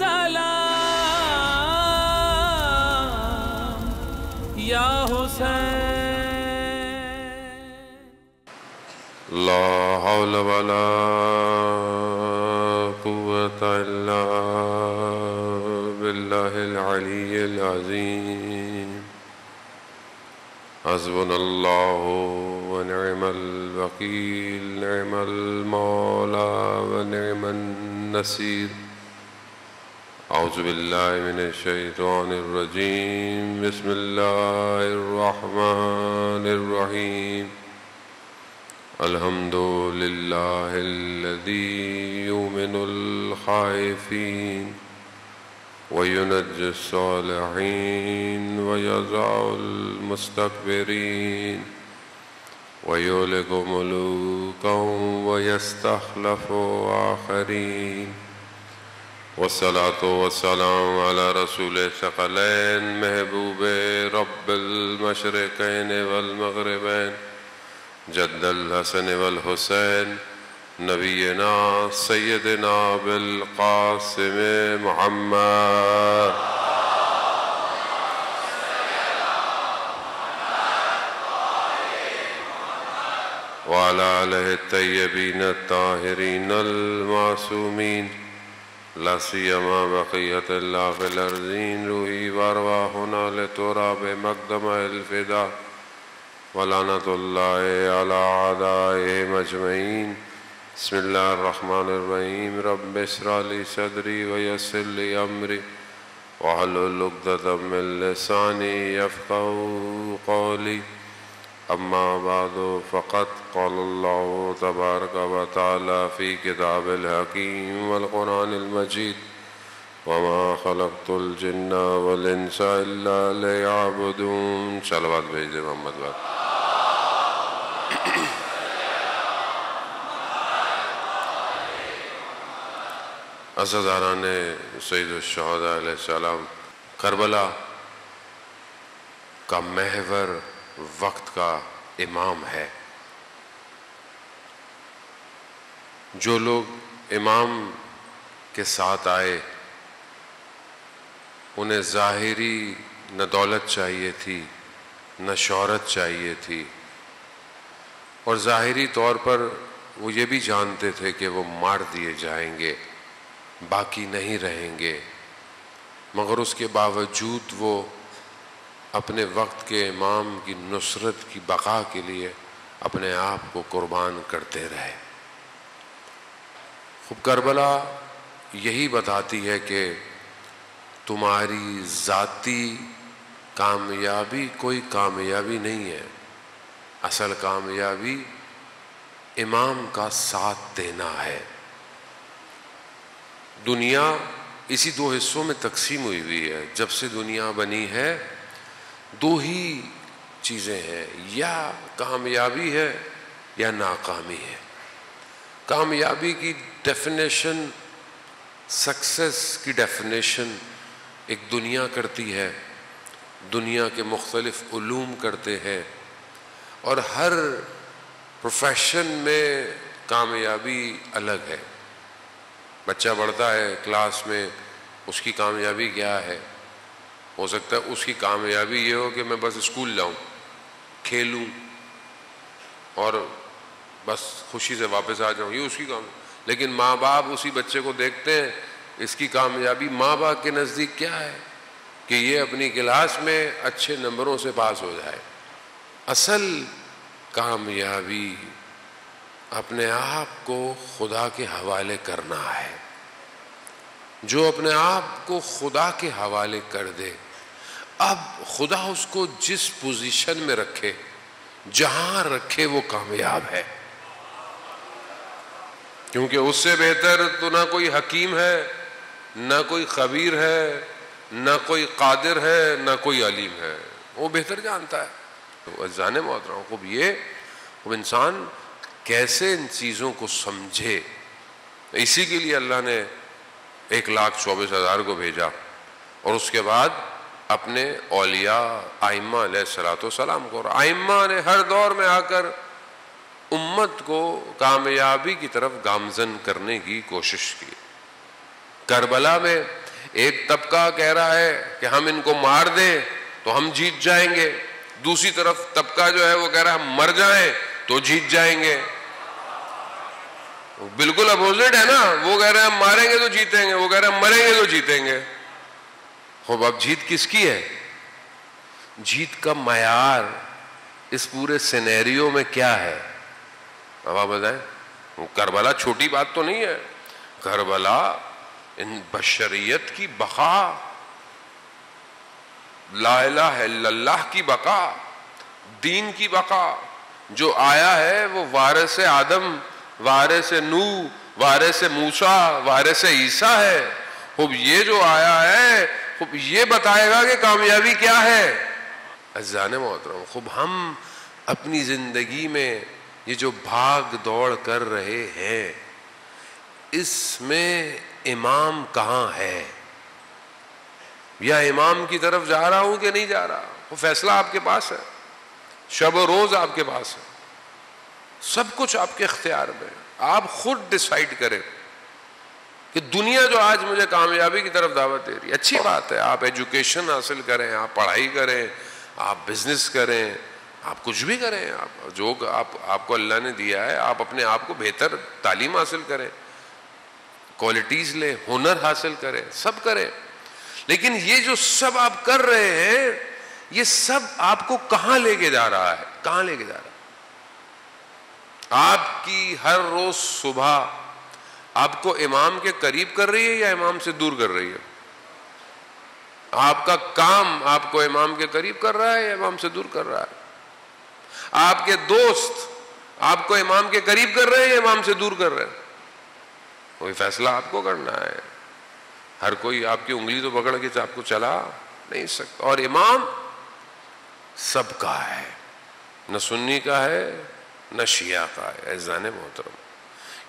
السلام یا حسین. لا حول ولا قوة إلا بالله العلي العظيم. حسبنا الله ونعم الوكيل، نعم المولى ونعم النصير. أعوذ بالله من الشيطان الرجيم. بسم الله الرحمن الرحيم. الحمد لله الذي يؤمن الخائفين وينجي الصالحين ويضع المستكبرين ويهلك ملوكا ويستخلف آخرين. والصلاة والسلام على رسول الثقلين محبوب رب المشرقين والمغربين جد الحسن والحسين نبينا سيدنا بالقاسم محمد وعلى آله الطيبين الطاهرين المعصومين، لا سيما بقية الله في الأرضين. روحي وأرواحنا لتراب مقدم الفداء، ولعنة الله على أعدائهم أجمعين. بسم الله الرحمن الرحيم. رب اشرح لي صدري ويسر لي أمري واحلل عقدة من لساني يفقهوا قولي. أما بعد، فقد قال الله تبارك وتعالى في كتاب الحكيم والقرآن المجيد: وما خلقت الجن والإنس إلا ليعبدون. صلوات بھیج دے محمد بات. عزاداران سید الشہداء علیہ السلام، کربلا کا محور وقت کا امام ہے. جو لوگ امام کے ساتھ آئے انہیں ظاہری نہ دولت چاہیے تھی نہ شہرت چاہیے تھی، اور ظاہری طور پر وہ یہ بھی جانتے تھے کہ وہ مار دیے جائیں گے، باقی نہیں رہیں گے، مگر اس کے باوجود وہ اپنے وقت کے امام کی نصرت کی بقا کے لیے اپنے آپ کو قربان کرتے رہے. خوب کربلا یہی بتاتی ہے کہ تمہاری ذاتی کامیابی کوئی کامیابی نہیں ہے. اصل کامیابی امام کا ساتھ دینا ہے. دنیا اسی دو حصوں میں تقسیم ہوئی ہے. جب سے دنیا بنی ہے دو ہی چیزیں ہیں، یا کامیابی ہے یا ناکامی ہے. کامیابی کی ڈیفینیشن، سکسیس کی ڈیفینیشن ایک دنیا کرتی ہے، دنیا کے مختلف علوم کرتے ہیں، اور ہر پروفیشن میں کامیابی الگ ہے. بچہ پڑھتا ہے کلاس میں، اس کی کامیابی کیا ہے؟ ہو سکتا ہے اس کی کامیابی یہ ہو کہ میں بس اسکول جاؤں، کھیلوں اور بس خوشی سے واپس آ جاؤں، یہ اس کی کامیابی. لیکن ماں باپ اسی بچے کو دیکھتے ہیں، اس کی کامیابی ماں باپ کے نزدیک کیا ہے؟ کہ یہ اپنی کلاس میں اچھے نمبروں سے پاس ہو جائے. اصل کامیابی اپنے آپ کو خدا کے حوالے کرنا ہے. جو اپنے آپ کو خدا کے حوالے کر دے، اب خدا اس کو جس پوزیشن میں رکھے، جہاں رکھے، وہ کامیاب ہے. کیونکہ اس سے بہتر تو نہ کوئی حکیم ہے، نہ کوئی خبیر ہے، نہ کوئی قادر ہے، نہ کوئی علیم ہے. وہ بہتر جانتا ہے. عزیزان محترم، خوب یہ انسان کیسے ان چیزوں کو سمجھے. اسی کے لیے اللہ نے 1,24,000 کو بھیجا، اور اس کے بعد اپنے اولیاء ائمہ علیہ السلام کو. اور ائمہ نے ہر دور میں آ کر امت کو کامیابی کی طرف گامزن کرنے کی کوشش کی. کربلا میں ایک طبقہ کہہ رہا ہے کہ ہم ان کو مار دیں تو ہم جیت جائیں گے، دوسری طرف طبقہ جو ہے وہ کہہ رہا ہے ہم مر جائیں تو جیت جائیں گے. بالکل اپوزٹ ہے نا، وہ کہہ رہے ہیں ہم ماریں گے تو جیتیں گے، وہ کہہ رہے ہیں ہم مریں گے تو جیتیں گے. خوب اب جیت کس کی ہے؟ جیت کا معیار اس پورے سینیریو میں کیا ہے؟ اب آپ بتائیں. کربلا چھوٹی بات تو نہیں ہے، کربلا ان بشریت کی بقا، لا الہ الا اللہ کی بقا، دین کی بقا. جو آیا ہے وہ وارث آدم، وارث نوح، وارث موسیٰ، وارث عیسیٰ ہے. خوب یہ جو آیا ہے خوب یہ بتائے گا کہ کامیابی کیا ہے. عزیزان محترم، خوب ہم اپنی زندگی میں یہ جو بھاگ دوڑ کر رہے ہیں اس میں امام کہاں ہے؟ یا امام کی طرف جا رہا ہوں کہ نہیں جا رہا؟ وہ فیصلہ آپ کے پاس ہے، شب و روز آپ کے پاس ہے، سب کچھ آپ کے اختیار میں. آپ خود ڈیسائیڈ کریں کہ دنیا جو آج مجھے کامیابی کی طرف دعوت دے رہی ہے، اچھی بات ہے، آپ ایجوکیشن حاصل کریں، آپ پڑھائی کریں، آپ بزنس کریں، آپ کچھ بھی کریں، آپ جو آپ کو اللہ نے دیا ہے آپ اپنے آپ کو بہتر تعلیم حاصل کریں، کوالٹیز لیں، ہنر حاصل کریں، سب کریں. لیکن یہ جو سب آپ کر رہے ہیں یہ سب آپ کو کہاں لے کے جا رہا ہے؟ کہاں لے کے جا رہا ہے؟ آپ کی ہر روز صبح آپ کو امام کے قریب کر رہی ہے یا امام سے دور کر رہی ہے؟ آپ کا کام آپ کو امام کے قریب کر رہا ہے یا امام سے دور کر رہا ہے؟ آپ کے دوست آپ کو امام کے قریب کر رہے ہیں یا امام سے دور کر رہے ہیں؟ کوئی فیصلہ آپ کو کرنا ہے. ہر کوئی آپ کی انگلی تو پکڑ کے آپ کو چلا نہیں سکتا. اور امام سب کا ہے، نہ سنی کا ہے نہ شیعہ کا ہے. عزیزان محترم،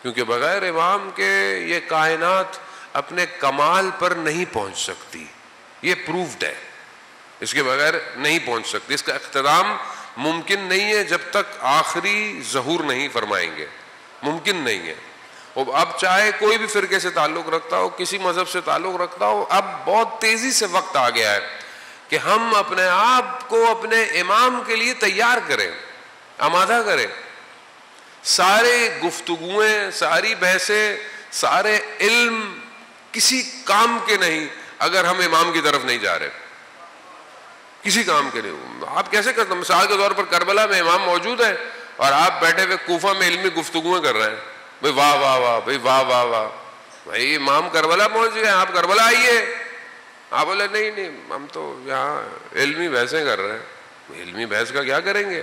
کیونکہ بغیر امام کے یہ کائنات اپنے کمال پر نہیں پہنچ سکتی، یہ پروفڈ ہے، اس کے بغیر نہیں پہنچ سکتی. اس کا اختتام ممکن نہیں ہے جب تک آخری ظہور نہیں فرمائیں گے، ممکن نہیں ہے. اب چاہے کوئی بھی فرقے سے تعلق رکھتا ہو، کسی مذہب سے تعلق رکھتا ہو، اب بہت تیزی سے وقت آ گیا ہے کہ ہم اپنے آپ کو اپنے امام کے لیے تیار کریں، آمادہ کریں. سارے گفتگویں، ساری بحثیں، سارے علم کسی کام کے نہیں اگر ہم امام کی طرف نہیں جا رہے، کسی کام کے نہیں. آپ کیسے کرتے ہیں؟ مثال کے طور پر کربلا میں امام موجود ہے اور آپ بیٹھے ہوئے کوفہ میں علمی گفتگویں کر رہے ہیں. بھائی واہ واہ واہ، بھائی واہ واہ واہ، بھائی امام کربلا پہنچ گئے، آپ کربلا آئیے. آپ بولے نہیں ہم تو یہاں علمی بحثیں کر رہے ہیں. علمی بحث کا کیا کریں گے؟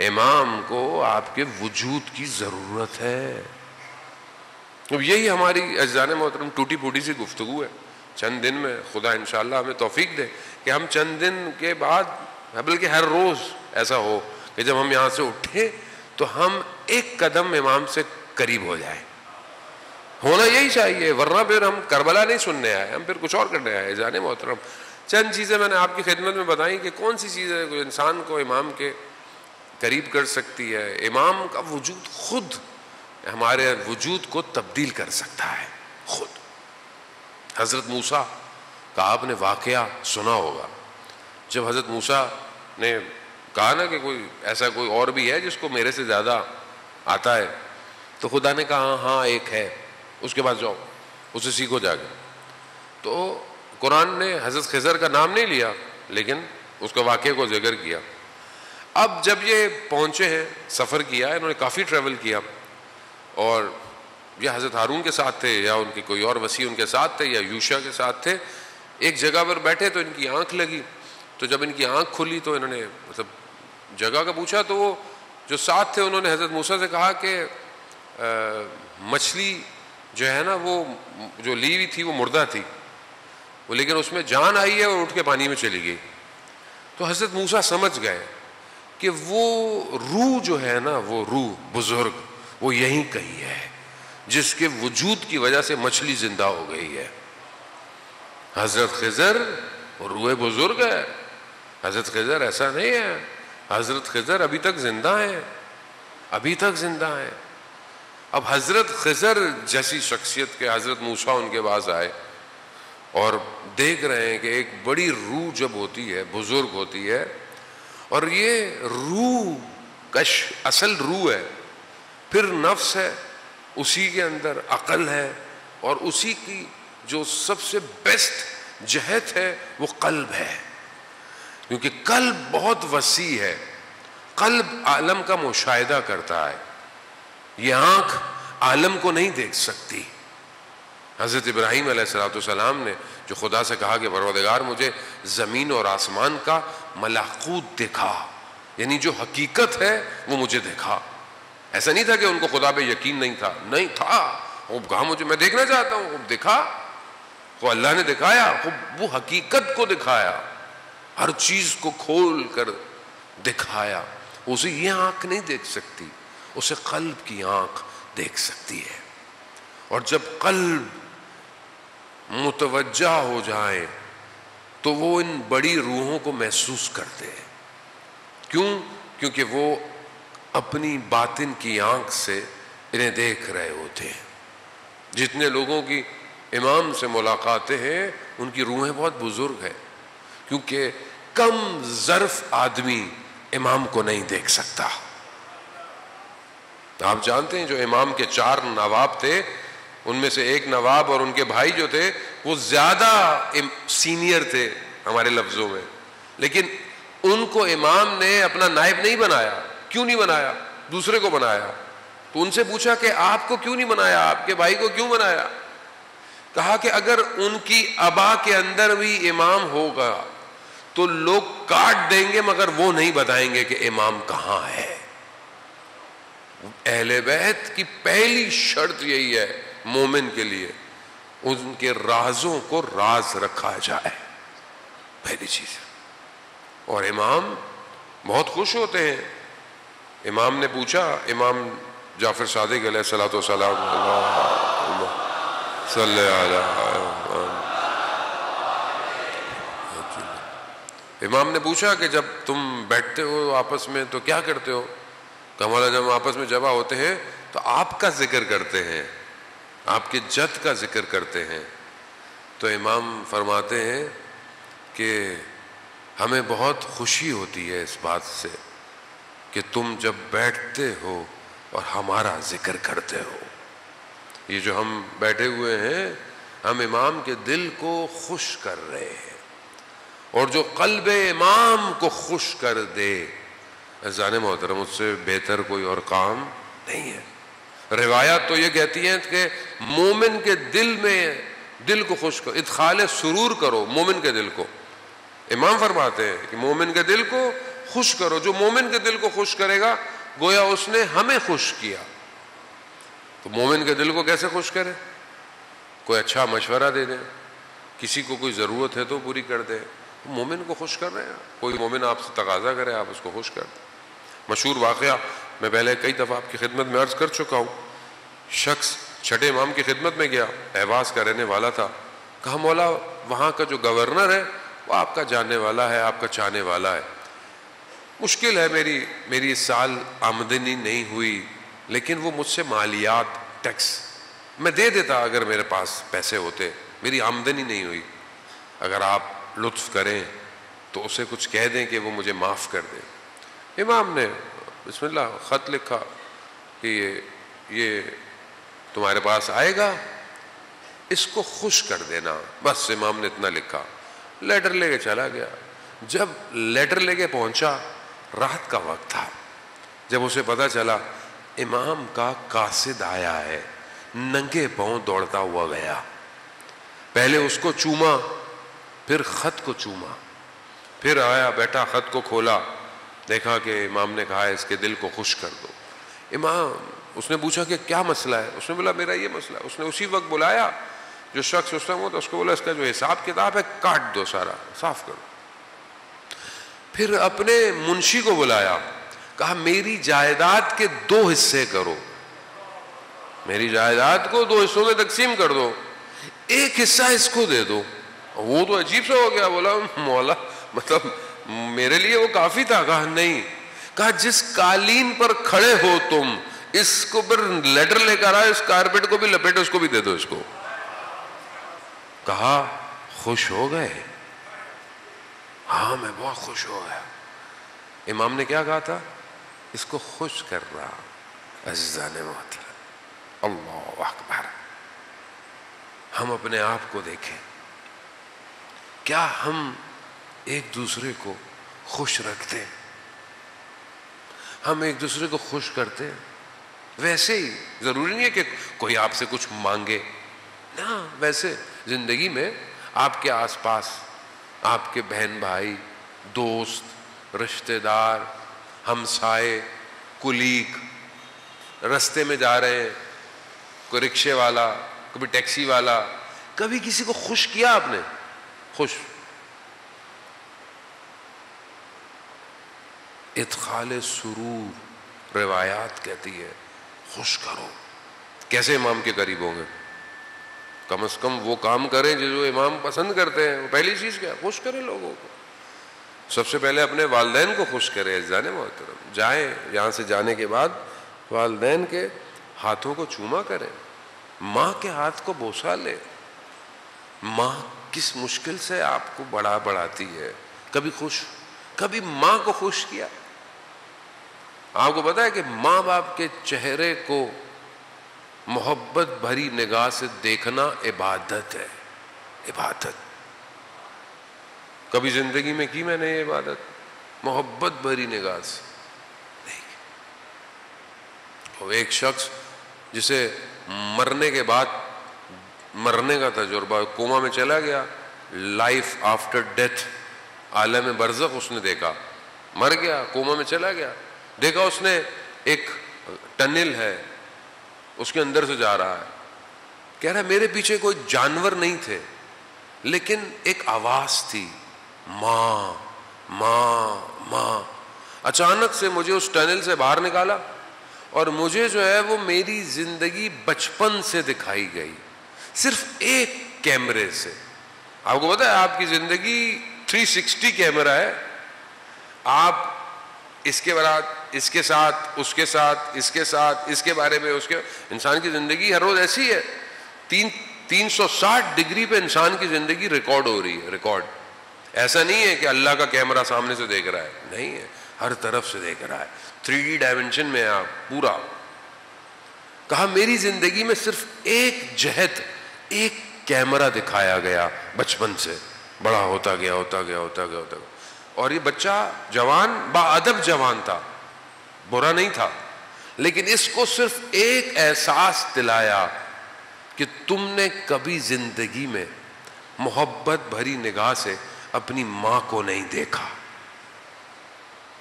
امام کو آپ کے وجود کی ضرورت ہے. اب یہی ہماری عزیزان محترم ٹوٹی پھوٹی سی گفتگو ہے. چند دن میں خدا انشاءاللہ ہمیں توفیق دے کہ ہم چند دن کے بعد، بلکہ ہر روز ایسا ہو کہ جب ہم یہاں سے اٹھیں تو ہم ایک قدم امام سے قریب ہو جائیں. ہونا یہی چاہیے، ورنہ پھر ہم کربلا نہیں سننے آئے، ہم پھر کچھ اور کرنے آئے. عزیزان محترم، چند چیزیں میں نے آپ کی خدمت میں بتائیں کہ کون سی چیزیں کوئی انسان کو امام کے قریب کر سکتی ہے. امام کا وجود خود ہمارے وجود کو تبدیل کر سکتا ہے خود. حضرت موسیٰ کا آپ نے واقعہ سنا ہوگا. جب حضرت موسیٰ نے کہا نا کہ کوئی ایسا کوئی اور بھی ہے جس کو میرے سے زیادہ آتا ہے، تو خدا نے کہا ہاں ایک ہے، اس کے پاس جاؤ، اسے سیکھو جا کے. تو قرآن نے حضرت خضر کا نام نہیں لیا لیکن اس کے واقعے کو ذکر کیا. اب جب یہ پہنچے ہیں، سفر کیا ہے، انہوں نے کافی ٹریول کیا، اور یا حضرت ہارون کے ساتھ تھے یا ان کی کوئی اور وسیع ان کے ساتھ تھے یا یوشع کے ساتھ تھے. ایک جگہ پر بیٹھے تو ان کی آنکھ لگی. تو جب ان کی آنکھ کھلی تو انہوں نے مطلب جگہ کا پوچھا، تو وہ جو ساتھ تھے انہوں نے حضرت موسیٰ سے کہا کہ مچھلی جو ہے نا وہ جو لی ہوئی تھی وہ مردہ تھی، وہ لیکن اس میں جان آئی ہے اور اٹھ کے پانی میں چلی گئی. تو حضرت موسیٰ سمجھ گئے کہ وہ روح جو ہے نا، وہ روح بزرگ وہ یہیں کہیں ہے جس کے وجود کی وجہ سے مچھلی زندہ ہو گئی ہے. حضرت خضر وہ روح بزرگ ہے. حضرت خضر ایسا نہیں ہے، حضرت خضر ابھی تک زندہ ہیں، ابھی تک زندہ ہیں. اب حضرت خضر جیسی شخصیت کے حضرت موسیٰ ان کے پاس آئے اور دیکھ رہے ہیں کہ ایک بڑی روح جب ہوتی ہے، بزرگ ہوتی ہے، اور یہ روح اصل روح ہے، پھر نفس ہے، اسی کے اندر عقل ہے، اور اسی کی جو سب سے بیسٹ جہت ہے وہ قلب ہے، کیونکہ قلب بہت وسیع ہے، قلب عالم کا مشاہدہ کرتا ہے، یہ آنکھ عالم کو نہیں دیکھ سکتی۔ حضرت ابراہیم علیہ السلام نے جو خدا سے کہا کہ پروردگار مجھے زمین اور آسمان کا ملکوت دکھا، یعنی جو حقیقت ہے وہ مجھے دکھا۔ ایسا نہیں تھا کہ ان کو خدا پہ یقین نہیں تھا، نہیں تھا، وہ کہا مجھے، میں دیکھنا چاہتا ہوں، دکھا، تو اللہ نے دکھایا، وہ حقیقت کو دکھایا، ہر چیز کو کھول کر دکھایا۔ اسے یہ آنکھ نہیں دیکھ سکتی، اسے قلب کی آنکھ دیکھ سکتی ہے، اور جب قلب متوجہ ہو جائے تو وہ ان بڑی روحوں کو محسوس کرتے ہیں۔ کیوں؟ کیونکہ وہ اپنی باطن کی آنکھ سے انہیں دیکھ رہے ہوتے ہیں۔ جتنے لوگوں کی امام سے ملاقاتیں ہیں ان کی روحیں بہت بزرگ ہیں، کیونکہ کم ظرف آدمی امام کو نہیں دیکھ سکتا۔ آپ جانتے ہیں جو امام کے 4 نواب تھے، ان میں سے ایک نواب اور ان کے بھائی جو تھے وہ زیادہ سینئر تھے ہمارے لفظوں میں، لیکن ان کو امام نے اپنا نائب نہیں بنایا۔ کیوں نہیں بنایا؟ دوسرے کو بنایا۔ تو ان سے پوچھا کہ آپ کو کیوں نہیں بنایا، آپ کے بھائی کو کیوں بنایا؟ کہا کہ اگر ان کی ابا کے اندر بھی امام ہوگا تو لوگ کاٹ دیں گے، مگر وہ نہیں بتائیں گے کہ امام کہاں ہے۔ اہل بیت کی پہلی شرط یہی ہے مومن کے لیے، ان کے رازوں کو راز رکھا جائے، پہلی چیز۔ اور امام بہت خوش ہوتے ہیں۔ امام نے پوچھا، امام جعفر صادق علیہ الصلوۃ والسلام، اللہم صلی علی امام نے پوچھا کہ جب تم بیٹھتے ہو آپس میں تو کیا کرتے ہو؟ کہ مولا جب ہم آپس میں جمع ہوتے ہیں تو آپ کا ذکر کرتے ہیں، آپ کے جد کا ذکر کرتے ہیں۔ تو امام فرماتے ہیں کہ ہمیں بہت خوشی ہوتی ہے اس بات سے کہ تم جب بیٹھتے ہو اور ہمارا ذکر کرتے ہو۔ یہ جو ہم بیٹھے ہوئے ہیں، ہم امام کے دل کو خوش کر رہے ہیں، اور جو قلب امام کو خوش کر دے، عزیزان محترم، اس سے بہتر کوئی اور کام نہیں ہے۔ روایات تو یہ کہتی ہیں کہ مومن کے دل میں، دل کو خوش کرو، ادخال سرور کرو مومن کے دل کو۔ امام فرماتے ہیں کہ مومن کے دل کو خوش کرو، جو مومن کے دل کو خوش کرے گا گویا اس نے ہمیں خوش کیا۔ تو مومن کے دل کو کیسے خوش کرے؟ کوئی اچھا مشورہ دے دیں، کسی کو کوئی ضرورت ہے تو پوری کر دیں، مومن کو خوش کر رہے ہیں۔ کوئی مومن آپ سے تقاضا کرے، آپ اس کو خوش کر دیں۔ مشہور واقعہ میں پہلے کئی دفعہ آپ کی خدمت میں عرض کر چکا ہوں۔ شخص چھٹے امام کی خدمت میں گیا، اہواز کا رہنے والا تھا، کہا مولا وہاں کا جو گورنر ہے وہ آپ کا جاننے والا ہے، آپ کا چاہنے والا ہے، مشکل ہے، میری اس سال آمدنی نہیں ہوئی، لیکن وہ مجھ سے مالیات، ٹیکس میں دے دیتا اگر میرے پاس پیسے ہوتے، میری آمدنی نہیں ہوئی، اگر آپ لطف کریں تو اسے کچھ کہہ دیں کہ وہ مجھے معاف کر دے۔ امام نے بسم اللہ خط لکھا کہ یہ تمہارے پاس آئے گا، اس کو خوش کر دینا، بس امام نے اتنا لکھا۔ لیٹر لے کے چلا گیا۔ جب لیٹر لے کے پہنچا رات کا وقت تھا، جب اسے پتا چلا امام کا قاصد آیا ہے، ننگے پاؤں دوڑتا ہوا گیا، پہلے اس کو چوما، پھر خط کو چوما، پھر آیا بیٹھا، خط کو کھولا، دیکھا کہ امام نے کہا ہے اس کے دل کو خوش کر دو۔ امام، اس نے پوچھا کہ کیا مسئلہ ہے؟ اس نے بولا میرا یہ مسئلہ ہے۔ اس نے اسی وقت بلایا جو شخص اس ٹائم ہوتا، اس کو بولا اس کا جو حساب کتاب ہے کاٹ دو، سارا صاف کرو۔ پھر اپنے منشی کو بلایا، کہا میری جائیداد کے 2 حصے کرو، میری جائیداد کو 2 حصوں میں تقسیم کر دو، ایک حصہ اس کو دے دو۔ وہ تو عجیب سا ہو گیا، بولا مولا مطلب میرے لیے وہ کافی تھا؟ کہا نہیں۔ کہا جس قالین پر کھڑے ہو تم، اس کو پھر لیٹر لے کر آئے، اس کارپیٹ کو بھی لپیٹو، اس کو بھی دے دو اس کو۔ کہا خوش ہو گئے؟ ہاں میں بہت خوش ہو گیا. امام نے کیا کہا تھا؟ اس کو خوش کر رہا. عزیزان محترم، اللہ اکبر. ہم اپنے آپ کو دیکھیں، کیا ہم ایک دوسرے کو خوش رکھتے ہیں؟ ہم ایک دوسرے کو خوش کرتے ہیں؟ ویسے ہی ضروری نہیں ہے کہ کوئی آپ سے کچھ مانگے، نہ، ویسے زندگی میں آپ کے آس پاس آپ کے بہن بھائی، دوست، رشتہ دار، ہمسائے، کلیگ، رستے میں جا رہے ہیں، کوئی رکشے والا، کبھی ٹیکسی والا، کبھی کسی کو خوش کیا آپ نے؟ خوش. ادخال سرور روایات کہتی ہے خوش کرو. کیسے امام کے قریب ہوں گے؟ کم از کم وہ کام کریں جو امام پسند کرتے ہیں. پہلی چیز کیا؟ خوش کریں لوگوں کو. سب سے پہلے اپنے والدین کو خوش کریں. عزیزان محترم، جائیں یہاں سے جانے کے بعد والدین کے ہاتھوں کو چوما کریں، ماں کے ہاتھ کو بوسہ لے. ماں کس مشکل سے آپ کو بڑھاتی ہے. کبھی خوش، کبھی ماں کو خوش کیا؟ آپ کو پتا ہے کہ ماں باپ کے چہرے کو محبت بھری نگاہ سے دیکھنا عبادت ہے. عبادت. کبھی زندگی میں کی میں نے یہ عبادت؟ محبت بھری نگاہ سے نہیں. اور ایک شخص جسے مرنے کے بعد مرنے کا تجربہ، کوما میں چلا گیا، لائف آفٹر ڈیتھ، عالم برزخ اس نے دیکھا. مر گیا، کوما میں چلا گیا، دیکھا اس نے ایک ٹنل ہے، اس کے اندر سے جا رہا ہے. کہہ رہا ہے میرے پیچھے کوئی جانور نہیں تھے، لیکن ایک آواز تھی، ماں ماں ماں. اچانک سے مجھے اس ٹنل سے باہر نکالا اور مجھے جو ہے وہ میری زندگی بچپن سے دکھائی گئی، صرف ایک کیمرے سے. آپ کو پتا ہے آپ کی زندگی 360 کیمرہ ہے. آپ اس کے بعد اس کے ساتھ، اس کے ساتھ، اس کے ساتھ، اس کے بارے میں، اس کے، انسان کی زندگی ہر روز ایسی ہے. 360 ڈگری پہ انسان کی زندگی ریکارڈ ہو رہی ہے. ریکارڈ. ایسا نہیں ہے کہ اللہ کا کیمرہ سامنے سے دیکھ رہا ہے، نہیں ہے، ہر طرف سے دیکھ رہا ہے. 3D ڈائمنشن میں آپ پورا. کہا میری زندگی میں صرف ایک جہت، ایک کیمرہ دکھایا گیا بچپن سے، بڑا ہوتا گیا ہوتا گیا ہوتا گیا ہوتا گیا. اور یہ بچہ جوان، با ادب جوان تھا، برا نہیں تھا، لیکن اس کو صرف ایک احساس دلایا کہ تم نے کبھی زندگی میں محبت بھری نگاہ سے اپنی ماں کو نہیں دیکھا،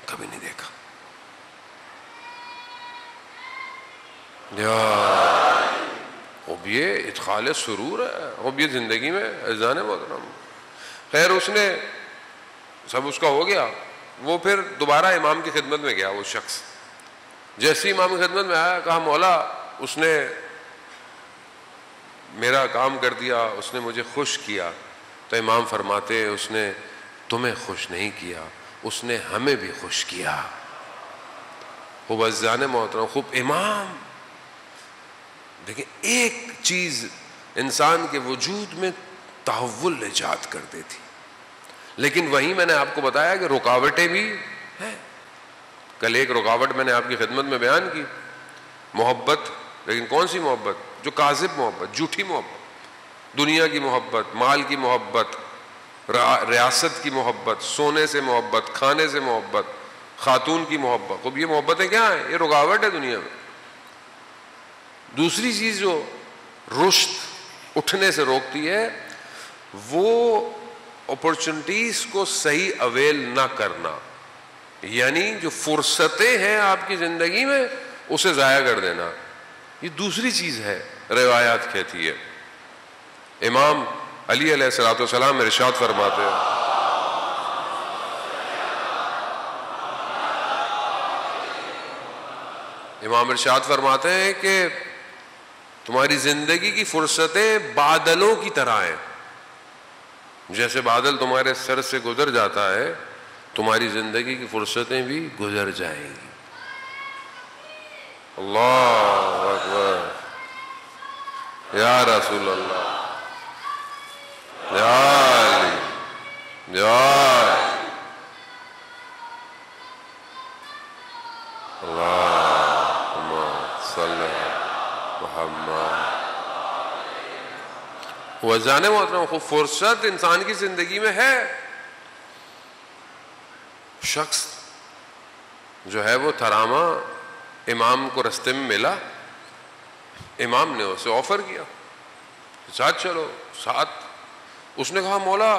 کبھی نہیں دیکھا. اب یہ ادخال سرور ہے، اب یہ زندگی میں عزیزان محترم. خیر اس نے سب اس کا ہو گیا. وہ پھر دوبارہ امام کی خدمت میں گیا. وہ شخص جیسے امام کی خدمت میں آیا، کہا مولا اس نے میرا کام کر دیا، اس نے مجھے خوش کیا. تو امام فرماتے اس نے تمہیں خوش نہیں کیا، اس نے ہمیں بھی خوش کیا. وہ عزیزان محترم خوب امام دیکھیں، ایک چیز انسان کے وجود میں تحول ایجاد کر دیتی. لیکن وہیں میں نے آپ کو بتایا کہ رکاوٹیں بھی ہیں. کل ایک رکاوٹ میں نے آپ کی خدمت میں بیان کی، محبت. لیکن کون سی محبت؟ جو کاذب محبت، جھوٹی محبت، دنیا کی محبت، مال کی محبت، ریاست کی محبت، سونے سے محبت، کھانے سے محبت، خاتون کی محبت. اب یہ محبتیں کیا ہیں؟ یہ رکاوٹ ہے دنیا میں. دوسری چیز جو رشد اٹھنے سے روکتی ہے وہ اپرچونٹیز کو صحیح اویل نہ کرنا، یعنی جو فرصتیں ہیں آپ کی زندگی میں اسے ضائع کر دینا. یہ دوسری چیز ہے. روایات کہتی ہے، امام علی علیہ الصلوۃ والسلام ارشاد فرماتے ہیں، امام ارشاد فرماتے ہیں کہ تمہاری زندگی کی فرصتیں بادلوں کی طرح ہیں. جیسے بادل تمہارے سر سے گزر جاتا ہے، تمہاری زندگی کی فرصتیں بھی گزر جائیں گی. اللہ اکبر، یا رسول اللہ، یا جانے محترم خوب فرصت انسان کی زندگی میں ہے. شخص جو ہے وہ تھراما امام کو رستے میں ملا, امام نے اسے آفر کیا ساتھ چلو ساتھ. اس نے کہا مولا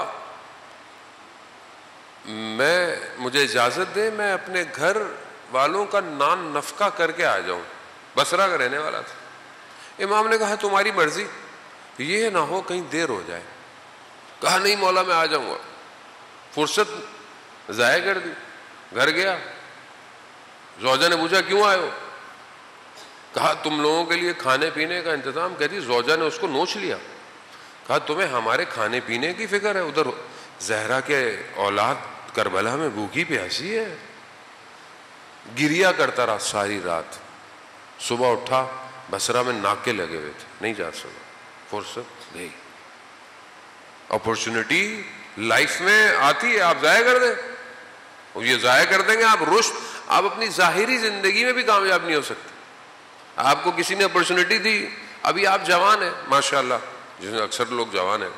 مجھے اجازت دے, میں اپنے گھر والوں کا نان نفقہ کر کے آ جاؤں. بصرہ کا رہنے والا تھا. امام نے کہا تمہاری مرضی, یہ نہ ہو کہیں دیر ہو جائے. کہا نہیں مولا میں آ جاؤں گا. فرصت ضائع کر دی. گھر گیا, زوجہ نے پوچھا کیوں آئے ہو؟ کہا تم لوگوں کے لیے کھانے پینے کا انتظام. کہتی زوجہ نے اس کو نوچ لیا. کہا تمہیں ہمارے کھانے پینے کی فکر ہے؟ ادھر زہرا کے اولاد کربلا میں بھوکی پیاسی ہے. گریا کرتا رہا ساری رات. صبح اٹھا, بصرہ میں ناکے لگے ہوئے تھے, نہیں جا سکا. فرصت گئی. اپورچونٹی لائف میں آتی ہے, آپ ضائع کر دیں. یہ ضائع کر دیں گے آپ رشد, آپ اپنی ظاہری زندگی میں بھی کامیاب نہیں ہو سکتے. آپ کو کسی نے اپورچونٹی دی, ابھی آپ جوان ہیں ماشاءاللہ, جس میں اکثر لوگ جوان ہیں,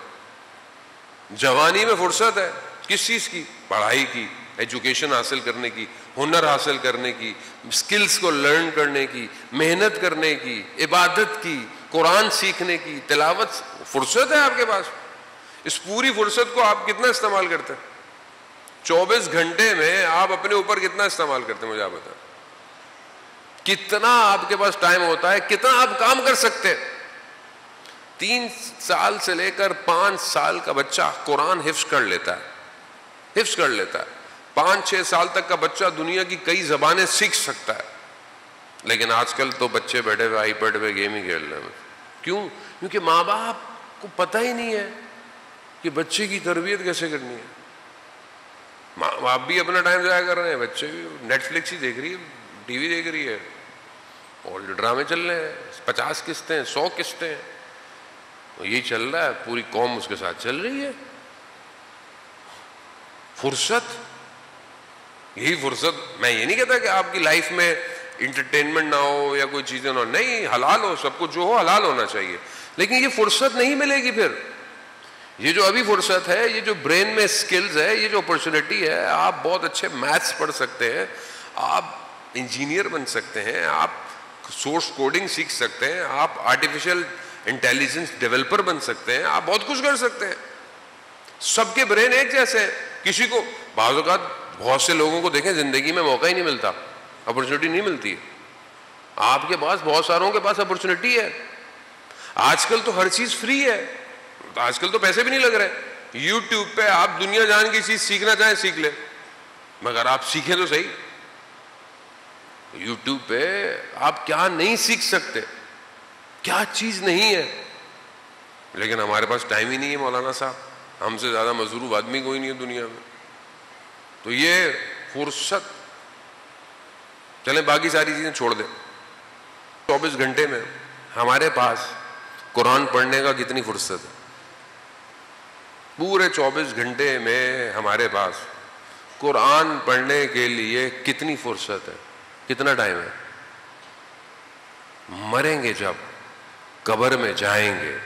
جوانی میں فرصت ہے کس چیز کی؟ پڑھائی کی, ایجوکیشن حاصل کرنے کی, ہنر حاصل کرنے کی, سکلز کو لرن کرنے کی, محنت کرنے کی, عبادت کی, قرآن سیکھنے کی, تلاوت. فرصت ہے آپ کے پاس. اس پوری فرصت کو آپ کتنا استعمال کرتے ہیں؟ 24 گھنٹے میں آپ اپنے اوپر کتنا استعمال کرتے ہیں؟ مجھے آپ بتائیں کتنا آپ کے پاس ٹائم ہوتا ہے, کتنا آپ کام کر سکتے ہیں. 3 سال سے لے کر 5 سال کا بچہ قرآن حفظ کر لیتا ہے, حفظ کر لیتا ہے. 5-6 سال تک کا بچہ دنیا کی کئی زبانیں سیکھ سکتا ہے. لیکن آج کل تو بچے بیٹھے ہوئے آئی پیڈ پہ گیم ہی کھیل رہے ہیں. کیوں؟ کیونکہ ماں باپ کو پتہ ہی نہیں ہے کہ بچے کی تربیت کیسے کرنی ہے. ماں باپ بھی اپنا ٹائم ضائع کر رہے ہیں, بچے بھی نیٹ فلکس ہی دیکھ رہی ہے, ٹی وی دیکھ رہی ہے, اور ڈرامے چل رہے ہیں, 50 قسطیں 100 قسطیں, یہی چل رہا ہے. پوری قوم اس کے ساتھ چل رہی ہے. فرصت, یہی فرصت. میں یہ نہیں کہتا کہ آپ کی لائف میں انٹرٹینمنٹ نہ ہو یا کوئی چیزیں نہ ہو, نہیں, حلال ہو, سب کچھ جو ہو حلال ہونا چاہیے. لیکن یہ فرصت نہیں ملے گی پھر. یہ جو ابھی فرصت ہے, یہ جو برین میں سکلز ہے, یہ جو اپرچونٹی ہے, آپ بہت اچھے میتھس پڑھ سکتے ہیں, آپ انجینئر بن سکتے ہیں, آپ سورس کوڈنگ سیکھ سکتے ہیں, آپ آرٹیفیشل انٹیلیجنس ڈیولپر بن سکتے ہیں, آپ بہت کچھ کر سکتے ہیں. سب کے برین ایک جیسے ہیں. کسی کو بعض اوقات بہت سے لوگوں کو دیکھیں زندگی میں موقع ہی نہیں ملتا, اپرچونٹی نہیں ملتی ہے. آپ کے پاس بہت ساروں کے پاس اپرچونٹی ہے. آج کل تو ہر چیز فری ہے, آج کل تو پیسے بھی نہیں لگ رہے. یوٹیوب پہ آپ دنیا جان کی چیز سیکھنا چاہیں سیکھ لیں, مگر آپ سیکھیں تو صحیح. یوٹیوب پہ آپ کیا نہیں سیکھ سکتے, کیا چیز نہیں ہے. لیکن ہمارے پاس ٹائم ہی نہیں ہے مولانا صاحب, ہم سے زیادہ مصروف آدمی کوئی نہیں ہے دنیا میں. تو یہ فرصت, چلیں باقی ساری چیزیں چھوڑ دیں. 24 گھنٹے میں ہمارے پاس قرآن پڑھنے کا کتنی فرصت ہے؟ پورے 24 گھنٹے میں ہمارے پاس قرآن پڑھنے کے لیے کتنی فرصت ہے, کتنا ٹائم ہے؟ مریں گے جب, قبر میں جائیں گے,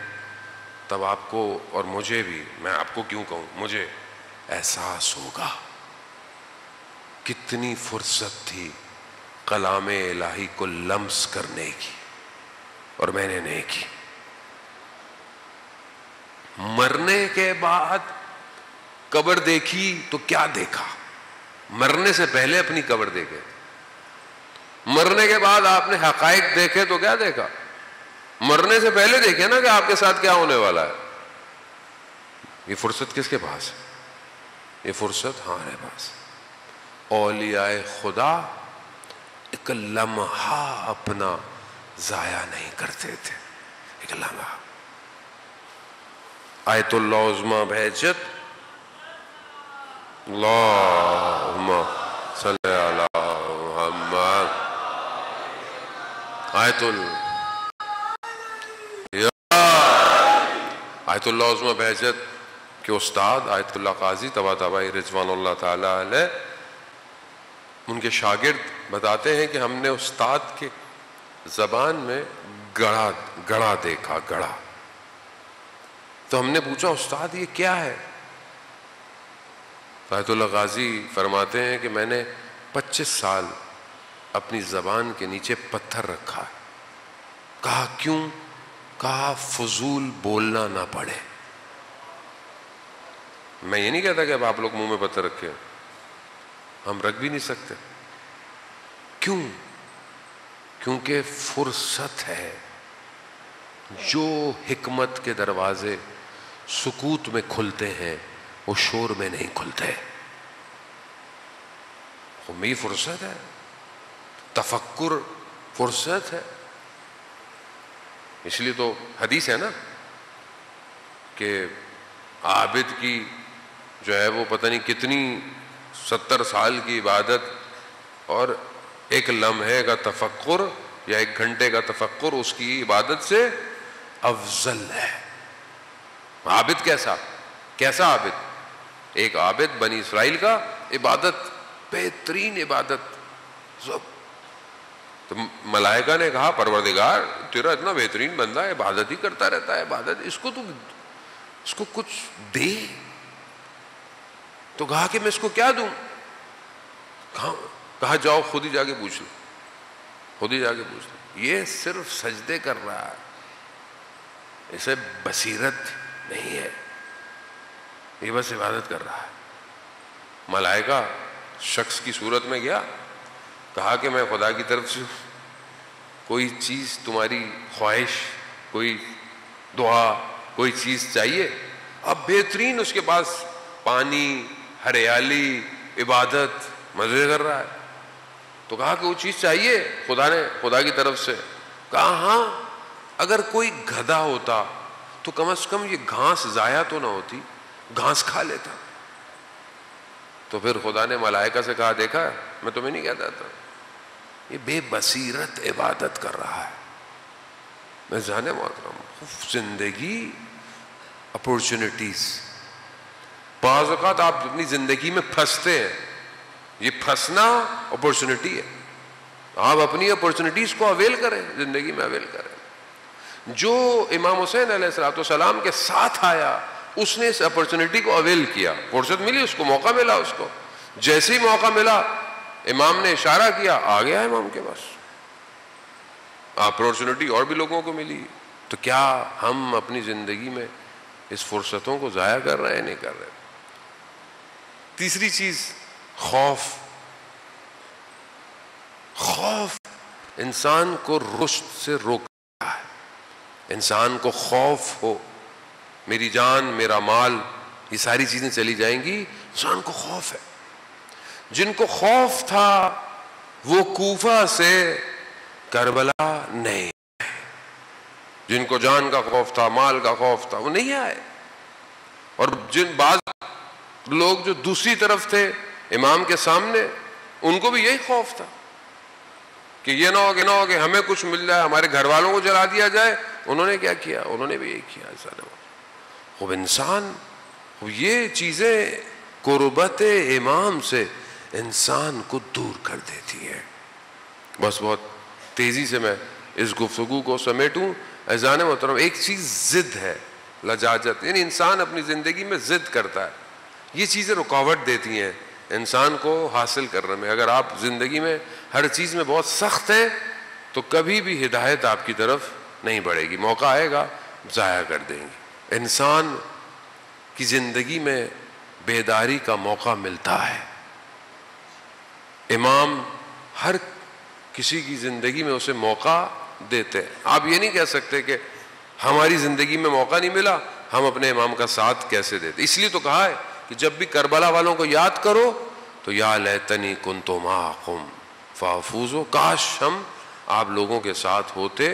تب آپ کو اور مجھے بھی, میں آپ کو کیوں کہوں, مجھے احساس ہوگا کتنی فرصت تھی کلام الہی کو لمس کرنے کی, اور میں نے نہیں کی. مرنے کے بعد قبر دیکھی تو کیا دیکھا؟ مرنے سے پہلے اپنی قبر دیکھے, مرنے کے بعد آپ نے حقائق دیکھے تو کیا دیکھا؟ مرنے سے پہلے دیکھے نا کہ آپ کے ساتھ کیا ہونے والا ہے. یہ فرصت کس کے پاس ہے؟ یہ فرصت ہمارے پاس. اولیاء خدا ایک لمحہ اپنا ضائع نہیں کرتے تھے, ایک لمحہ. آیت اللہ عظمی بہجت, اللہم صلی علی محمد. آیت اللہ عظمی بہجت کے استاد آیت اللہ قاضی طباطبائی رضوان اللہ تعالی علیہ, ان کے شاگرد بتاتے ہیں کہ ہم نے استاد کے زبان میں گڑھا دیکھا, گڑھا. تو ہم نے پوچھا استاد یہ کیا ہے؟ آیت اللہ غازی فرماتے ہیں کہ میں نے 25 سال اپنی زبان کے نیچے پتھر رکھا ہے. کہا کیوں؟ کہا فضول بولنا نہ پڑے. میں یہ نہیں کہتا کہ اب آپ لوگ منہ میں پتھر رکھے، ہم رکھ بھی نہیں سکتے. کیوں؟ کیونکہ فرصت ہے. جو حکمت کے دروازے سکوت میں کھلتے ہیں وہ شور میں نہیں کھلتے. خمی فرصت ہے، تفکر فرصت ہے. اس لیے تو حدیث ہے نا کہ عابد کی جو ہے وہ پتہ نہیں کتنی 70 سال کی عبادت اور ایک لمحے کا تفکر یا 1 گھنٹے کا تفکر اس کی عبادت سے افضل ہے. عابد کیسا عابد؟ ایک عابد بنی اسرائیل کا عبادت، بہترین عبادت. تو ملائکہ نے کہا پروردگار تیرا اتنا بہترین بندہ ہے، عبادت ہی کرتا رہتا ہے، عبادت، اس کو کچھ دے. تو کہا کہ میں اس کو کیا دوں؟ کہا جاؤ خود ہی جا کے پوچھ لو، خود ہی جا کے پوچھ لو. یہ صرف سجدے کر رہا ہے، اسے بصیرت نہیں ہے، یہ بس عبادت کر رہا ہے. ملائکہ شخص کی صورت میں گیا، کہا کہ میں خدا کی طرف سے کوئی چیز، تمہاری خواہش، کوئی دعا، کوئی چیز چاہیے. اب بہترین اس کے پاس پانی، ہریالی، عبادت، مزے کر رہا ہے. تو کہا کہ وہ چیز چاہیے خدا کی طرف سے. کہا ہاں، اگر کوئی گدھا ہوتا تو کم از کم یہ گھاس ضائع تو نہ ہوتی، گھاس کھا لیتا. تو پھر خدا نے ملائکہ سے کہا دیکھا میں تمہیں نہیں کہتا تھا، یہ بے بصیرت عبادت کر رہا ہے. میں جانے محترم زندگی اپورچونٹیز، بعض اوقات آپ اپنی زندگی میں پھنستے ہیں، یہ پھنسنا اپورچونٹی ہے. آپ اپنی اپورچونٹیز کو اویل کریں، زندگی میں اویل کریں. جو امام حسین علیہ السلام کے ساتھ آیا اس نے اس اپورچونٹی کو اویل کیا. فرصت ملی اس کو، موقع ملا اس کو. جیسے ہی موقع ملا امام نے اشارہ کیا، آ گیا امام کے پاس. اپورچونٹی اور بھی لوگوں کو ملی. تو کیا ہم اپنی زندگی میں اس فرصتوں کو ضائع کر رہے ہیں؟ نہیں کر رہے. تیسری چیز خوف انسان کو رشد سے روکتا ہے. انسان کو خوف ہو، میری جان، میرا مال، یہ ساری چیزیں چلی جائیں گی. انسان کو خوف ہے. جن کو خوف تھا وہ کوفہ سے کربلا نہیں آئے. جن کو جان کا خوف تھا، مال کا خوف تھا، وہ نہیں آئے. اور جن بعض لوگ جو دوسری طرف تھے امام کے سامنے، ان کو بھی یہی خوف تھا کہ یہ نہ ہو کہ ہمیں کچھ مل جائے، ہمارے گھر والوں کو جلا دیا جائے. انہوں نے کیا کیا؟ انہوں نے بھی یہی کیا. خوب انسان، یہ چیزیں قربت امام سے انسان کو دور کر دیتی ہے. بس بہت تیزی سے میں اس گفتگو کو سمیٹوں. اذان محترم، ایک چیز ضد ہے، لجاجت، یعنی انسان اپنی زندگی میں ضد کرتا ہے. یہ چیزیں رکاوٹ دیتی ہیں انسان کو حاصل کرنے میں. اگر آپ زندگی میں ہر چیز میں بہت سخت ہیں تو کبھی بھی ہدایت آپ کی طرف نہیں بڑھے گی. موقع آئے گا ضائع کر دیں گے. انسان کی زندگی میں بیداری کا موقع ملتا ہے. امام ہر کسی کی زندگی میں اسے موقع دیتے ہیں. آپ یہ نہیں کہہ سکتے کہ ہماری زندگی میں موقع نہیں ملا، ہم اپنے امام کا ساتھ کیسے دیتے. اس لیے تو کہا ہے کہ جب بھی کربلا والوں کو یاد کرو تو یا لیتنی کنت معکم فافوز، کاش ہم آپ لوگوں کے ساتھ ہوتے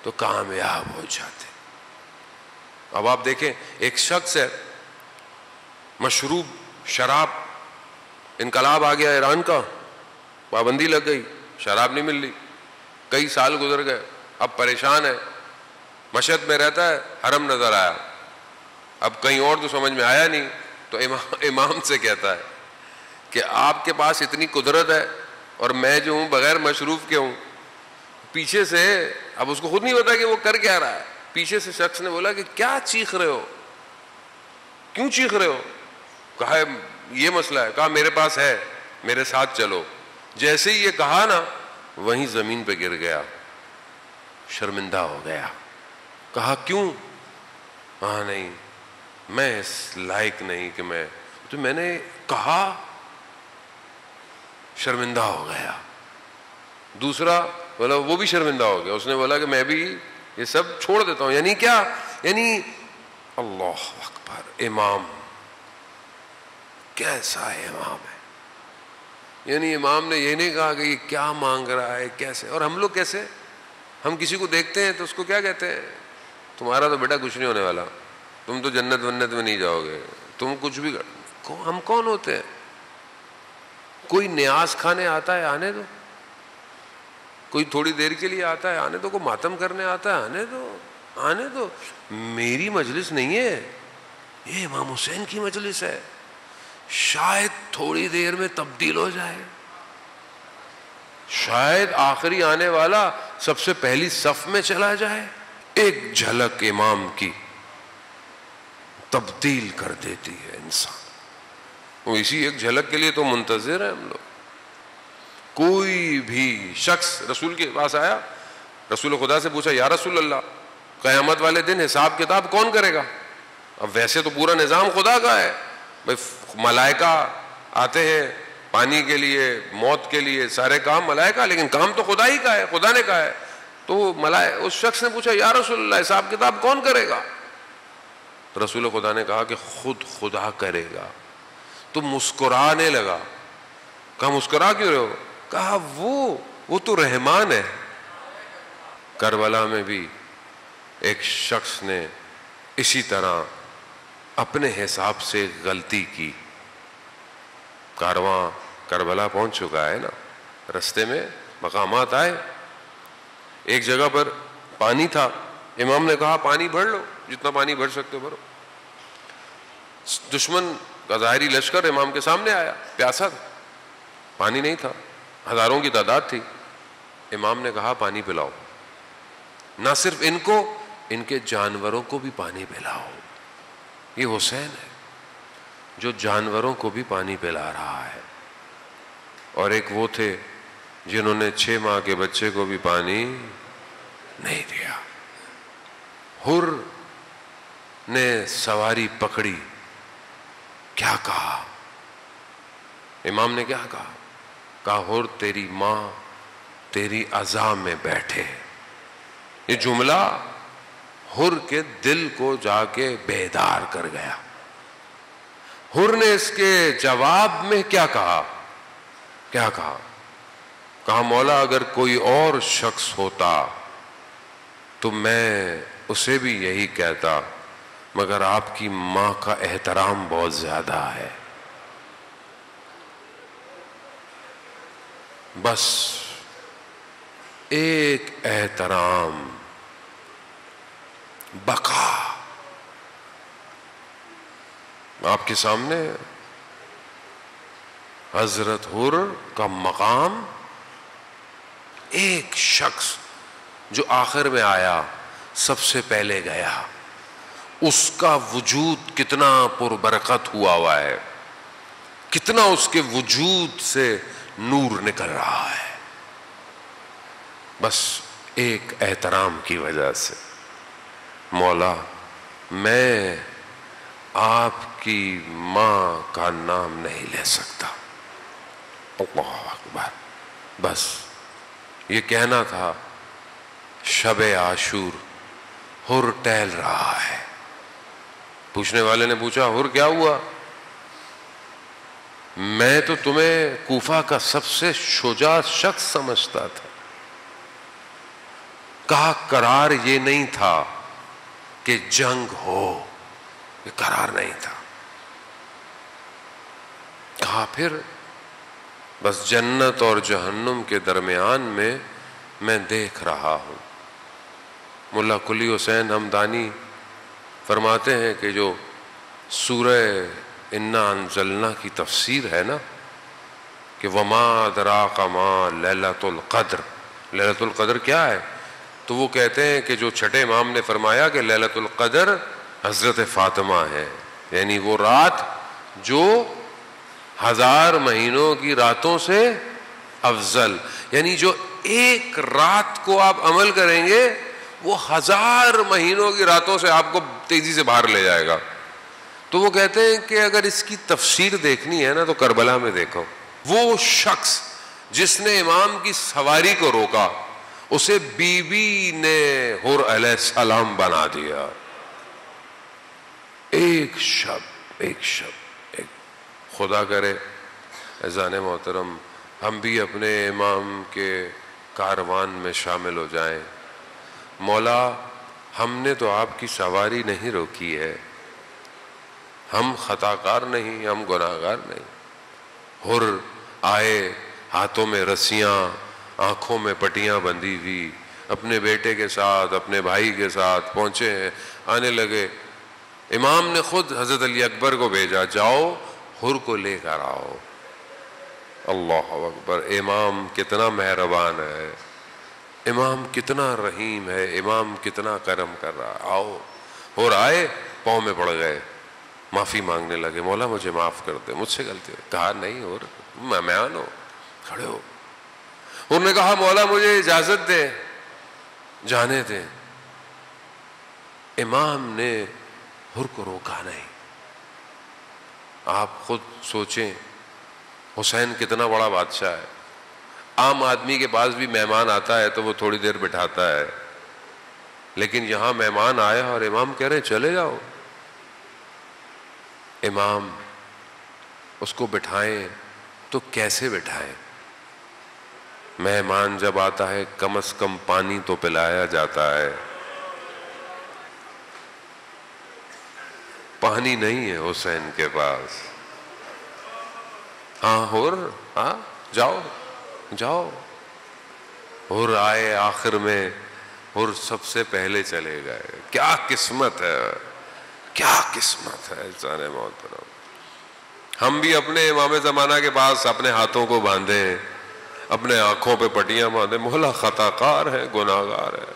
تو کامیاب ہو جاتے. اب آپ دیکھیں، ایک شخص ہے، مشروب شراب، انقلاب آ گیا ایران کا، پابندی لگ گئی، شراب نہیں مل رہی، کئی سال گزر گئے، اب پریشان ہے، مشہد میں رہتا ہے، حرم نظر آیا، اب کہیں اور تو سمجھ میں آیا نہیں، تو امام سے کہتا ہے کہ آپ کے پاس اتنی قدرت ہے اور میں جو ہوں بغیر مشروب کے ہوں. پیچھے سے، اب اس کو خود نہیں پتا کہ وہ کر کیا رہا ہے، پیچھے سے شخص نے بولا کہ کیا چیخ رہے ہو، کیوں چیخ رہے ہو؟ کہا یہ مسئلہ ہے. کہا میرے پاس ہے، میرے ساتھ چلو. جیسے ہی یہ کہا نا وہیں زمین پہ گر گیا، شرمندہ ہو گیا. کہا کیوں؟ ہاں نہیں، میں اس لائق نہیں کہ میں نے کہا. شرمندہ ہو گیا. دوسرا بولا، وہ بھی شرمندہ ہو گیا. اس نے بولا کہ میں بھی یہ سب چھوڑ دیتا ہوں. یعنی کیا؟ یعنی اللہ اکبر، امام کیسا امام ہے. یعنی امام نے یہ نہیں کہا کہ یہ کیا مانگ رہا ہے کیسے. اور ہم لوگ کیسے، ہم کسی کو دیکھتے ہیں تو اس کو کیا کہتے ہیں؟ تمہارا تو بیٹا کچھ نہیں ہونے والا، تم تو جنت ونت میں نہیں جاؤ گے، تم کچھ بھی ہم کون ہوتے ہیں؟ کوئی نیاز کھانے آتا ہے آنے دو، کوئی تھوڑی دیر کے لیے آتا ہے آنے دو، کوئی ماتم کرنے آتا ہے آنے دو. میری مجلس نہیں ہے یہ، امام حسین کی مجلس ہے. شاید تھوڑی دیر میں تبدیل ہو جائے، شاید آخری آنے والا سب سے پہلی صف میں چلا جائے. ایک جھلک امام کی تبدیل کر دیتی ہے انسان. وہ اسی ایک جھلک کے لیے تو منتظر ہیں ہم لوگ. کوئی بھی شخص رسول کے پاس آیا، رسول خدا سے پوچھا یا رسول اللہ قیامت والے دن حساب کتاب کون کرے گا؟ اب ویسے تو پورا نظام خدا کا ہے بھائی، ملائکہ آتے ہیں پانی کے لیے، موت کے لیے، سارے کام ملائکہ، لیکن کام تو خدا ہی کا ہے، خدا نے کہا ہے. تو اس شخص نے پوچھا یا رسول اللہ حساب کتاب کون کرے گا؟ رسول خدا نے کہا کہ خود خدا کرے گا. تو مسکرانے لگا. کہا مسکرا کیوں رہے ہو؟ کہا وہ تو رحمان ہے. کربلا میں بھی ایک شخص نے اسی طرح اپنے حساب سے غلطی کی. کارواں کربلا پہنچ چکا ہے نا، رستے میں مقامات آئے. ایک جگہ پر پانی تھا، امام نے کہا پانی بھر لو، جتنا پانی بھر سکتے ہو بھرو. دشمن کا ظاہری لشکر امام کے سامنے آیا، پیاسا تھا، پانی نہیں تھا، ہزاروں کی تعداد تھی. امام نے کہا پانی پلاؤ، نہ صرف ان کو، ان کے جانوروں کو بھی پانی پلاؤ. یہ حسین ہے جو جانوروں کو بھی پانی پلا رہا ہے. اور ایک وہ تھے جنہوں نے 6 ماہ کے بچے کو بھی پانی نہیں دیا. حر نے سواری پکڑی، کیا کہا؟ امام نے کیا کہا؟ کہا حر تیری ماں تیری اعضاء میں بیٹھے. یہ جملہ حر کے دل کو جا کے بیدار کر گیا. حر نے اس کے جواب میں کیا کہا؟ کہا مولا اگر کوئی اور شخص ہوتا تو میں اسے بھی یہی کہتا، مگر آپ کی ماں کا احترام بہت زیادہ ہے. بس ایک احترام، بقا. آپ کے سامنے حضرت حر کا مقام. ایک شخص جو آخر میں آیا، سب سے پہلے گیا، اس کا وجود کتنا پربرکت ہوا ہے، کتنا اس کے وجود سے نور نکل رہا ہے. بس ایک احترام کی وجہ سے. مولا میں آپ کی ماں کا نام نہیں لے سکتا. اللہ اکبر. بس یہ کہنا تھا شب عاشور، حر ٹہل رہا ہے. پوچھنے والے نے پوچھا حر کیا ہوا؟ میں تو تمہیں کوفہ کا سب سے شجاع شخص سمجھتا تھا. کہا قرار یہ نہیں تھا کہ جنگ ہو، یہ قرار نہیں تھا. کہا پھر؟ بس جنت اور جہنم کے درمیان میں دیکھ رہا ہوں. ملا کلی حسین حمدانی فرماتے ہیں کہ جو سورہ انا انزلنا کی تفسیر ہے نا، کہ وما ادراک ما لیلۃ القدر، لیلۃ القدر کیا ہے؟ تو وہ کہتے ہیں کہ جو چھٹے امام نے فرمایا کہ لیلۃ القدر حضرت فاطمہ ہے، یعنی وہ رات جو 1000 مہینوں کی راتوں سے افضل، یعنی جو ایک رات کو آپ عمل کریں گے وہ 1000 مہینوں کی راتوں سے آپ کو تیزی سے باہر لے جائے گا. تو وہ کہتے ہیں کہ اگر اس کی تفسیر دیکھنی ہے نا تو کربلا میں دیکھو. وہ شخص جس نے امام کی سواری کو روکا اسے بی بی نے حر علیہ السلام بنا دیا. ایک شب خدا کرے عزیزان محترم ہم بھی اپنے امام کے کاروان میں شامل ہو جائیں. مولا ہم نے تو آپ کی سواری نہیں روکی ہے، ہم خطا کار نہیں، ہم گناہ گار نہیں. حر آئے، ہاتھوں میں رسیاں، آنکھوں میں پٹیاں بندھی ہوئی، اپنے بیٹے کے ساتھ اپنے بھائی کے ساتھ پہنچے ہیں. آنے لگے، امام نے خود حضرت علی اکبر کو بھیجا، جاؤ حر کو لے کر آؤ. اللہ اکبر. امام کتنا مہربان ہے، امام کتنا رحیم ہے، امام کتنا کرم کر رہا ہے. آؤ. حر آئے، پاؤں میں پڑ گئے، معافی مانگنے لگے، مولا مجھے معاف کر دے، مجھ سے غلطی. کہا نہیں حر، مہمان ہو، کھڑے ہو. انہوں نے کہا مولا مجھے اجازت دے، جانے دیں. امام نے حر کو روکا نہیں. آپ خود سوچیں حسین کتنا بڑا بادشاہ ہے. عام آدمی کے پاس بھی مہمان آتا ہے تو وہ تھوڑی دیر بٹھاتا ہے، لیکن یہاں مہمان آیا اور امام کہہ رہے چلے جاؤ. امام اس کو بٹھائیں تو کیسے بٹھائیں؟ مہمان جب آتا ہے کم از کم پانی تو پلایا جاتا ہے. پانی نہیں ہے حسین کے پاس. ہاں حر، ہاں جاؤ جاؤ. حر آئے، آخر میں حر سب سے پہلے چلے گئے. کیا قسمت ہے، کیا قسمت ہے انسان محترم. ہم بھی اپنے امام زمانہ کے پاس اپنے ہاتھوں کو باندھیں، اپنے آنکھوں پہ پٹیاں باندھیں. مولا خطا کار ہے، گناہ گار ہے،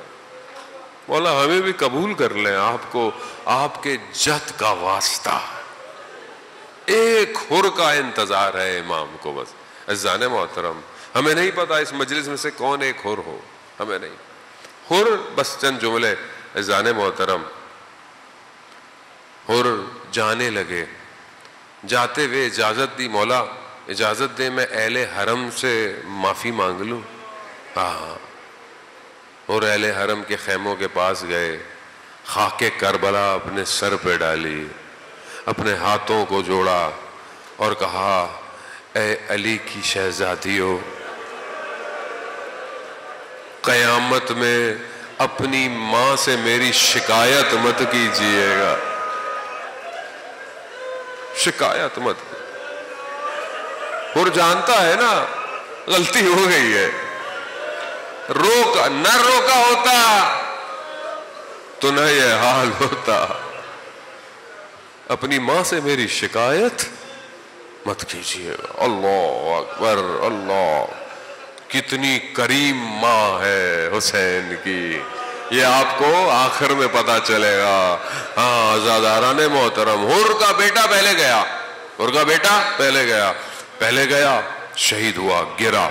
مولا ہمیں بھی قبول کر لیں آپ کو، آپ کے جد کا واسطہ. ایک حر کا انتظار ہے امام کو بس. عزیزان محترم ہمیں نہیں پتا اس مجلس میں سے کون ایک حر ہو، ہمیں نہیں. حر بس چند جملے. عزیزان محترم حر جانے لگے، جاتے ہوئے اجازت دی، مولا اجازت دے میں اہل حرم سے معافی مانگ لوں. ہاں. اور اہل حرم کے خیموں کے پاس گئے، خاک کربلا اپنے سر پہ ڈالی، اپنے ہاتھوں کو جوڑا اور کہا اے علی کی شہزادیو، قیامت میں اپنی ماں سے میری شکایت مت کیجیے گا، شکایت مت. اور جانتا ہے نا غلطی ہو گئی ہے، نہ روکا ہوتا تو نہ یہ حال ہوتا. اپنی ماں سے میری شکایت مت کیجیے گا. اللہ اکبر. اللہ کتنی کریم ماں ہے حسین کی، یہ آپ کو آخر میں پتا چلے گا. ہاں عزاداران محترم حر کا بیٹا پہلے گیا، حر کا بیٹا پہلے گیا شہید ہوا، گرا.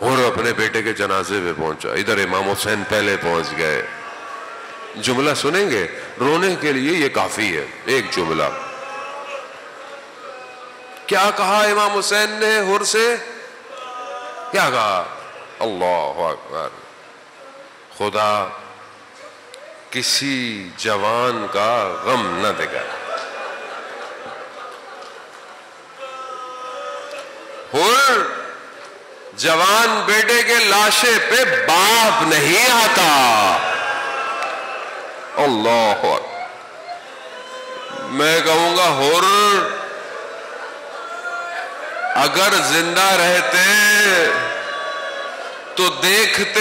حر اپنے بیٹے کے جنازے پہ پہنچا، ادھر امام حسین پہلے پہنچ گئے. جملہ سنیں گے، رونے کے لیے یہ کافی ہے. ایک جملہ کیا کہا امام حسین نے حر سے؟ کیا کہا؟ اللہ اکبر. خدا کسی جوان کا غم نہ دے گا. حر جوان بیٹے کے لاشے پہ باپ نہیں آتا. اللہ میں کہوں گا حر اگر زندہ رہتے تو دیکھتے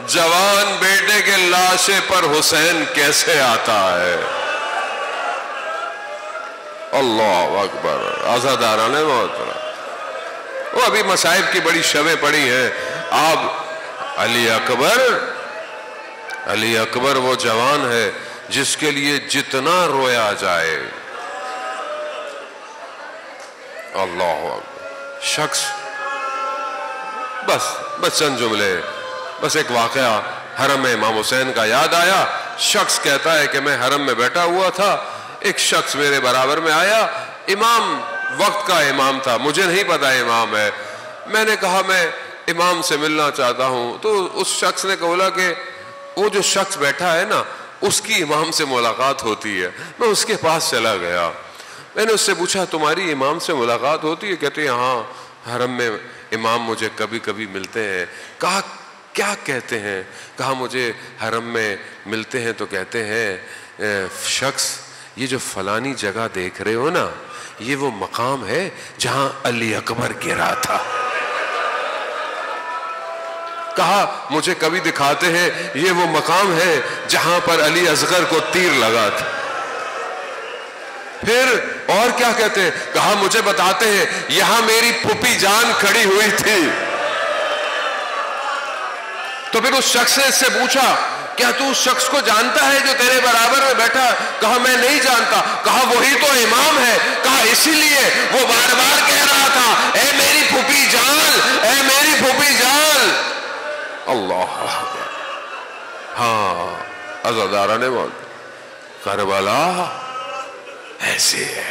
جوان بیٹے کے لاشے پر حسین کیسے آتا ہے. اللہ اکبر. عزاداران محترم وہ ابھی مصائب کی بڑی شبیں پڑی ہیں. آپ علی اکبر وہ جوان ہے جس کے لیے جتنا رویا جائے. اللہ اکبر. شخص بس چند جملے، بس ایک واقعہ حرم میں امام حسین کا یاد آیا. شخص کہتا ہے کہ میں حرم میں بیٹھا ہوا تھا، ایک شخص میرے برابر میں آیا. امام وقت کا امام تھا، مجھے نہیں پتا امام ہے. میں نے کہا میں امام سے ملنا چاہتا ہوں. تو اس شخص نے بولا کہ وہ جو شخص بیٹھا ہے نا اس کی امام سے ملاقات ہوتی ہے. میں اس کے پاس چلا گیا. میں نے اس سے پوچھا تمہاری امام سے ملاقات ہوتی ہے؟ کہتے ہیں ہاں، حرم میں امام مجھے کبھی کبھی ملتے ہیں. کہا کیا کہتے ہیں؟ کہا مجھے حرم میں ملتے ہیں تو کہتے ہیں شخص یہ جو فلانی جگہ دیکھ رہے ہو نا، یہ وہ مقام ہے جہاں علی اکبر گرا تھا. کہا مجھے کبھی دکھاتے ہیں یہ وہ مقام ہے جہاں پر علی اصغر کو تیر لگا تھا. پھر اور کیا کہتے ہیں؟ کہا مجھے بتاتے ہیں یہاں میری پھوپھی جان کھڑی ہوئی تھی. تو پھر اس شخص نے اس سے پوچھا کیا تو اس شخص کو جانتا ہے جو تیرے برابر میں بیٹھا؟ کہا میں نہیں جانتا. کہا وہی تو امام ہے. کہا اسی لیے وہ بار بار کہہ رہا تھا اے میری پھوپھی جان، اے میری پھوپھی جان. اللہ. ہاں عزادارہ نے بول کربلا ایسے ہے.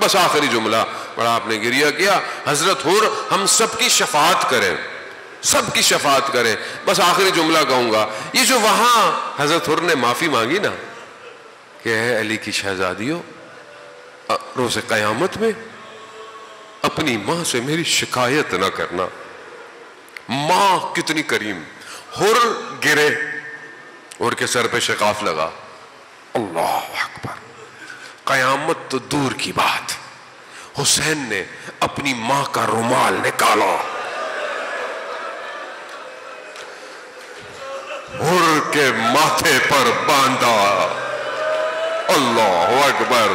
بس آخری جملہ، بڑا آپ نے گریہ کیا. حضرت حر ہم سب کی شفاعت کریں، سب کی شفاعت کریں. بس آخری جملہ کہوں گا، یہ جو وہاں حضرت حر نے معافی مانگی نا کہ اے علی کی شہزادیوں، روز قیامت میں اپنی ماں سے میری شکایت نہ کرنا. ماں کتنی کریم. حر گرے، حر کے سر پہ شقاف لگا. اللہ اکبر. قیامت تو دور کی بات، حسین نے اپنی ماں کا رومال نکالا، حر کے ماتھے پر باندھا. اللہ اکبر.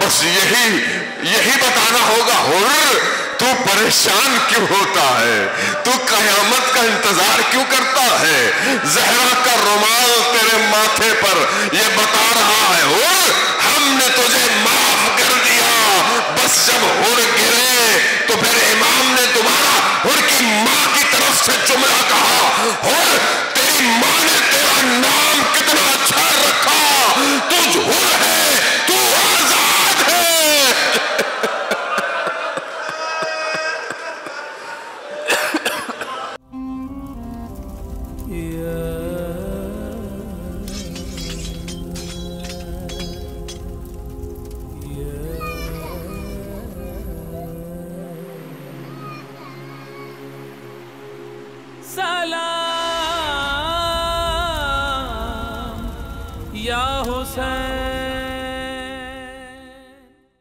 بس یہی بتانا ہوگا حر تو پریشان کیوں ہوتا ہے، تو قیامت کا انتظار کیوں کرتا ہے؟ زہرا کا رومال تیرے ماتھے پر یہ بتا